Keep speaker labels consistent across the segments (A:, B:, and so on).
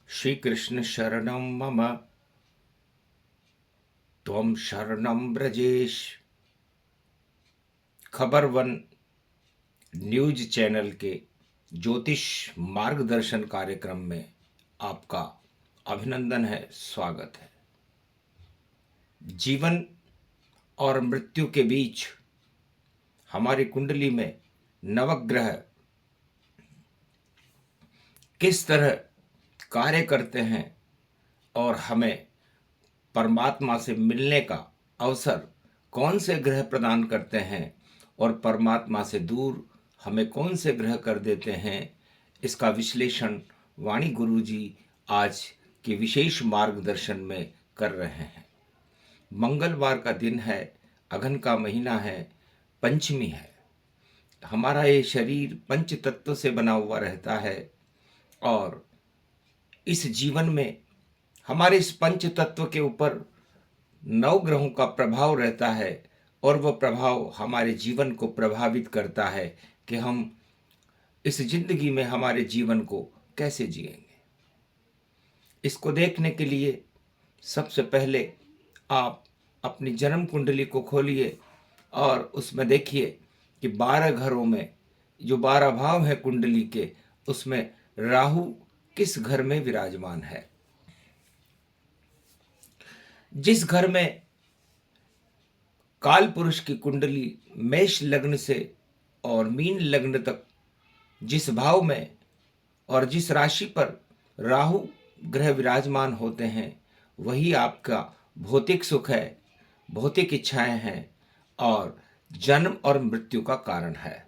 A: श्री कृष्ण शरणं मम त्वं शरणं ब्रजेश। खबर वन न्यूज चैनल के ज्योतिष मार्गदर्शन कार्यक्रम में आपका अभिनंदन है, स्वागत है। जीवन और मृत्यु के बीच हमारी कुंडली में नवग्रह किस तरह कार्य करते हैं और हमें परमात्मा से मिलने का अवसर कौन से ग्रह प्रदान करते हैं और परमात्मा से दूर हमें कौन से ग्रह कर देते हैं, इसका विश्लेषण वाणी गुरुजी आज के विशेष मार्गदर्शन में कर रहे हैं। मंगलवार का दिन है, अघन का महीना है, पंचमी है। हमारा ये शरीर पंच तत्व से बना हुआ रहता है और इस जीवन में हमारे इस पंच तत्व के ऊपर 9 ग्रहों का प्रभाव रहता है और वह प्रभाव हमारे जीवन को प्रभावित करता है कि हम इस जिंदगी में हमारे जीवन को कैसे जिएंगे। इसको देखने के लिए सबसे पहले आप अपनी जन्म कुंडली को खोलिए और उसमें देखिए कि 12 घरों में जो 12 भाव है कुंडली के, उसमें राहु किस घर में विराजमान है। जिस घर में काल पुरुष की कुंडली मेष लग्न से और मीन लग्न तक जिस भाव में और जिस राशि पर राहु ग्रह विराजमान होते हैं, वही आपका भौतिक सुख है, भौतिक इच्छाएं हैं और जन्म और मृत्यु का कारण है।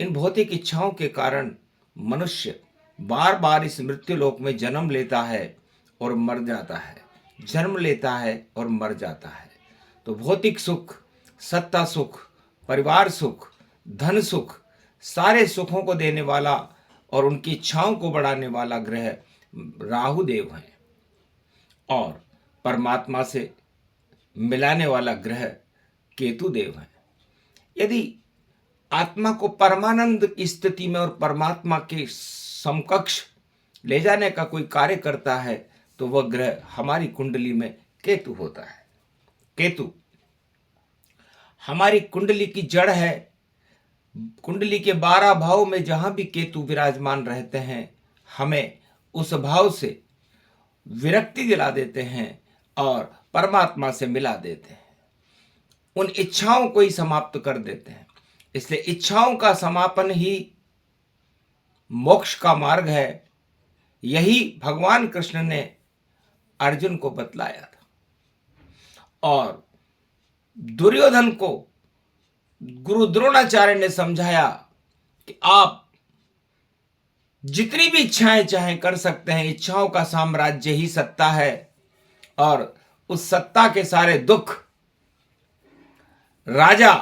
A: इन भौतिक इच्छाओं के कारण मनुष्य बार बार इस मृत्यु लोक में जन्म लेता है और मर जाता है, जन्म लेता है और मर जाता है। तो भौतिक सुख, सत्ता सुख, परिवार सुख, धन सुख, सारे सुखों को देने वाला और उनकी इच्छाओं को बढ़ाने वाला ग्रह राहु देव है और परमात्मा से मिलाने वाला ग्रह केतु देव है। यदि आत्मा को परमानंद की स्थिति में और परमात्मा के समकक्ष ले जाने का कोई कार्य करता है तो वह ग्रह हमारी कुंडली में केतु होता है। केतु हमारी कुंडली की जड़ है। कुंडली के 12 भाव में जहां भी केतु विराजमान रहते हैं, हमें उस भाव से विरक्ति दिला देते हैं और परमात्मा से मिला देते हैं, उन इच्छाओं को ही समाप्त कर देते हैं। इसलिए इच्छाओं का समापन ही मोक्ष का मार्ग है। यही भगवान कृष्ण ने अर्जुन को बतलाया था और दुर्योधन को गुरु द्रोणाचार्य ने समझाया कि आप जितनी भी इच्छाएं चाहें कर सकते हैं, इच्छाओं का साम्राज्य ही सत्ता है और उस सत्ता के सारे दुख राजा,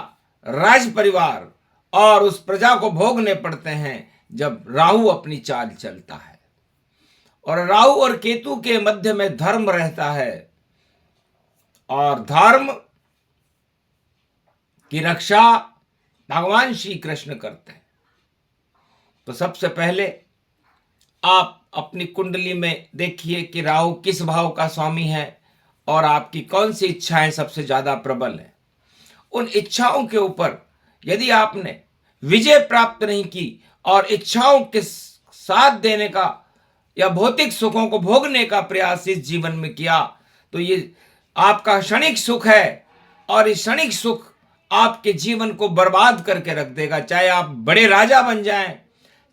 A: राज परिवार और उस प्रजा को भोगने पड़ते हैं जब राहु अपनी चाल चलता है। और राहु और केतु के मध्य में धर्म रहता है और धर्म की रक्षा भगवान श्री कृष्ण करते हैं। तो सबसे पहले आप अपनी कुंडली में देखिए कि राहु किस भाव का स्वामी है और आपकी कौन सी इच्छाएं सबसे ज्यादा प्रबल है। उन इच्छाओं के ऊपर यदि आपने विजय प्राप्त नहीं की और इच्छाओं के साथ देने का या भौतिक सुखों को भोगने का प्रयास इस जीवन में किया तो ये आपका क्षणिक सुख है और इस क्षणिक सुख आपके जीवन को बर्बाद करके रख देगा। चाहे आप बड़े राजा बन जाएं,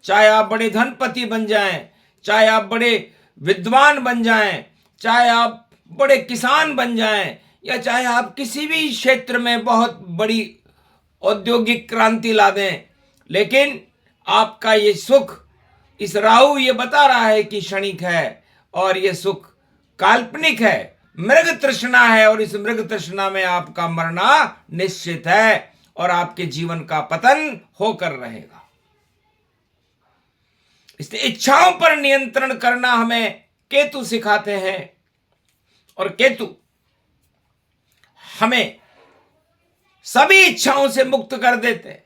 A: चाहे आप बड़े धनपति बन जाएं, चाहे आप बड़े विद्वान बन जाएं, चाहे आप बड़े किसान बन जाएं या चाहे आप किसी भी क्षेत्र में बहुत बड़ी औद्योगिक क्रांति ला दें, लेकिन आपका ये सुख, इस राहु ये बता रहा है कि क्षणिक है और ये सुख काल्पनिक है, मृग तृष्णा है और इस मृग तृष्णा में आपका मरना निश्चित है और आपके जीवन का पतन होकर रहेगा। इसलिए इच्छाओं पर नियंत्रण करना हमें केतु सिखाते हैं और केतु हमें सभी इच्छाओं से मुक्त कर देते हैं।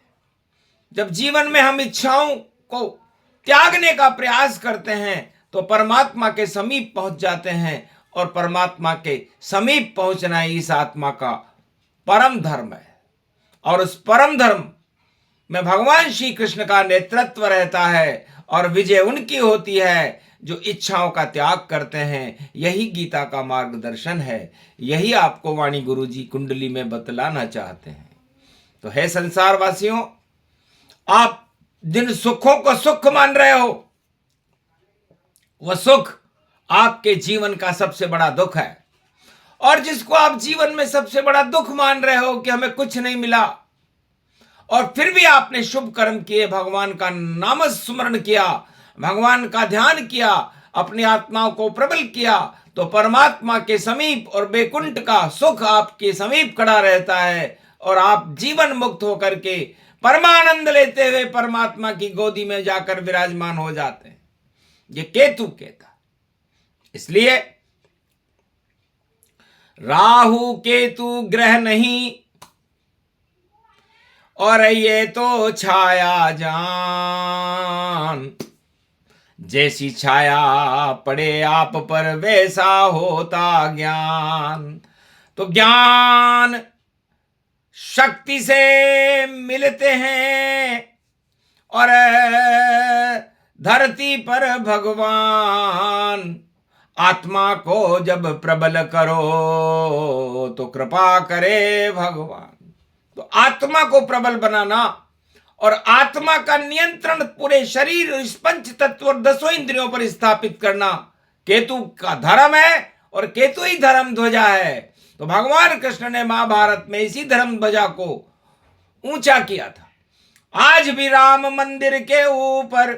A: जब जीवन में हम इच्छाओं को त्यागने का प्रयास करते हैं तो परमात्मा के समीप पहुंच जाते हैं, और परमात्मा के समीप पहुंचना ही इस आत्मा का परम धर्म है। और उस परम धर्म में भगवान श्री कृष्ण का नेतृत्व रहता है, और विजय उनकी होती है जो इच्छाओं का त्याग करते हैं। यही गीता का मार्गदर्शन है, यही आपको वाणी गुरु जी कुंडली में बतलाना चाहते हैं। तो है संसार वासियों, आप जिन सुखों को सुख मान रहे हो, वह सुख आपके जीवन का सबसे बड़ा दुख है। और जिसको आप जीवन में सबसे बड़ा दुख मान रहे हो कि हमें कुछ नहीं मिला, और फिर भी आपने शुभ कर्म किए, भगवान का नाम स्मरण किया, भगवान का ध्यान किया, अपनी आत्माओं को प्रबल किया, तो परमात्मा के समीप और बैकुंठ का सुख आपके समीप खड़ा रहता है, और आप जीवन मुक्त होकर के परमानंद लेते हुए परमात्मा की गोदी में जाकर विराजमान हो जाते हैं। ये केतु कहता। इसलिए राहु केतु ग्रह नहीं, और ये तो छाया जान, जैसी छाया पड़े आप पर वैसा होता ज्ञान। तो ज्ञान शक्ति से मिलते हैं, और धरती पर भगवान आत्मा को जब प्रबल करो तो कृपा करे भगवान। तो आत्मा को प्रबल बनाना और आत्मा का नियंत्रण पूरे शरीर, इस पंच तत्व और 10 इंद्रियों पर स्थापित करना केतु का धर्म है, और केतु ही धर्म ध्वजा है। तो भगवान कृष्ण ने महाभारत में इसी धर्म ध्वजा को ऊंचा किया था। आज भी राम मंदिर के ऊपर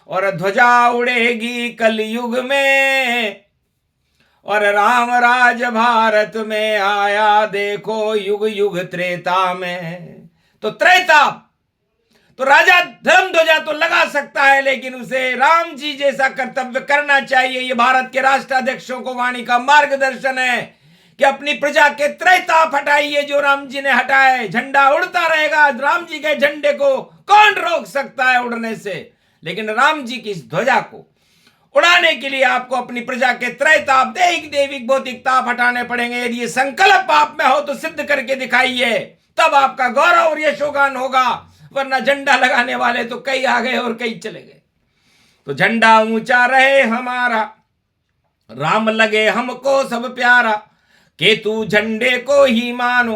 A: और ध्वजा उड़ेगी कलयुग में, और राम राज भारत में आया देखो युग युग त्रेता में। तो त्रेता तो राजा धर्म ध्वजा तो लगा सकता है, लेकिन उसे राम जी जैसा कर्तव्य करना चाहिए। ये भारत के राष्ट्राध्यक्षों को वाणी का मार्गदर्शन है कि अपनी प्रजा के त्रैताप हटाइए जो राम जी ने हटाए। झंडा उड़ता रहेगा, राम जी के झंडे को कौन रोक सकता है उड़ने से, लेकिन राम जी की इस ध्वजा को उड़ाने के लिए आपको अपनी प्रजा के त्रैताप, दैहिक दैविक भौतिक ताप हटाने पड़ेंगे। यदि ये संकल्प आप में हो तो सिद्ध करके दिखाइए, तब आपका गौरव और यशोगान होगा। वरना झंडा लगाने वाले तो कई आ गए और कई चले गए। तो झंडा ऊंचा रहे हमारा, राम लगे हमको सब प्यारा। केतु झंडे को ही मानो,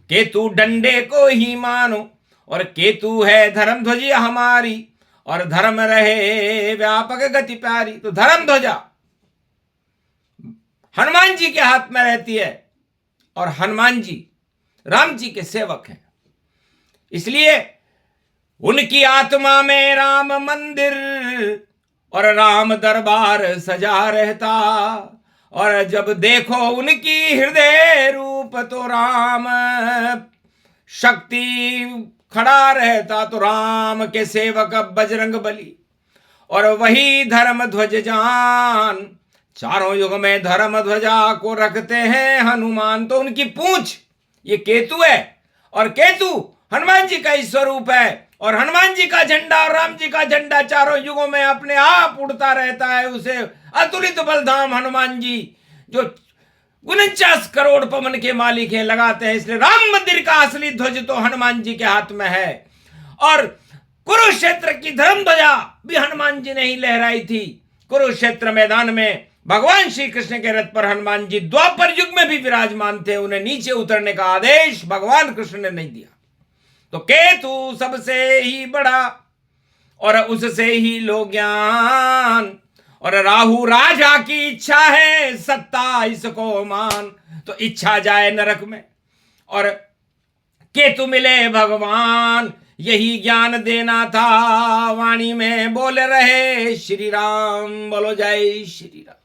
A: केतु डंडे को ही मानो, और केतु है धर्म ध्वजा हमारी, और धर्म रहे व्यापक गति प्यारी। तो धर्म ध्वजा हनुमान जी के हाथ में रहती है, और हनुमान जी राम जी के सेवक हैं। इसलिए उनकी आत्मा में राम मंदिर और राम दरबार सजा रहता, और जब देखो उनकी हृदय रूप तो राम शक्ति खड़ा रहता। तो राम के सेवक बजरंग बली, और वही धर्म ध्वज जान, चारों युग में धर्म ध्वजा को रखते हैं हनुमान। तो उनकी पूंछ ये केतु है, और केतु हनुमान जी का ही स्वरूप है, और हनुमान जी का झंडा और राम जी का झंडा चारों युगों में अपने आप उड़ता रहता है। उसे अतुलित बलधाम हनुमान जी जो 49 करोड़ पवन के मालिक हैं लगाते हैं। इसलिए राम मंदिर का असली ध्वज तो हनुमान जी के हाथ में है, और कुरुक्षेत्र की धर्म ध्वजा भी हनुमान जी ने ही लहराई थी। कुरुक्षेत्र मैदान में भगवान श्री कृष्ण के रथ पर हनुमान जी द्वापर युग में भी विराजमान थे। उन्हें नीचे उतरने का आदेश भगवान कृष्ण ने नहीं दिया। तो केतु सबसे ही बड़ा, और उससे ही लो ज्ञान, और राहु राजा की इच्छा है सत्ता इसको मान। तो इच्छा जाए नरक में, और केतु मिले भगवान, यही ज्ञान देना था। वाणी में बोल रहे श्री राम, बोलो जय श्री राम।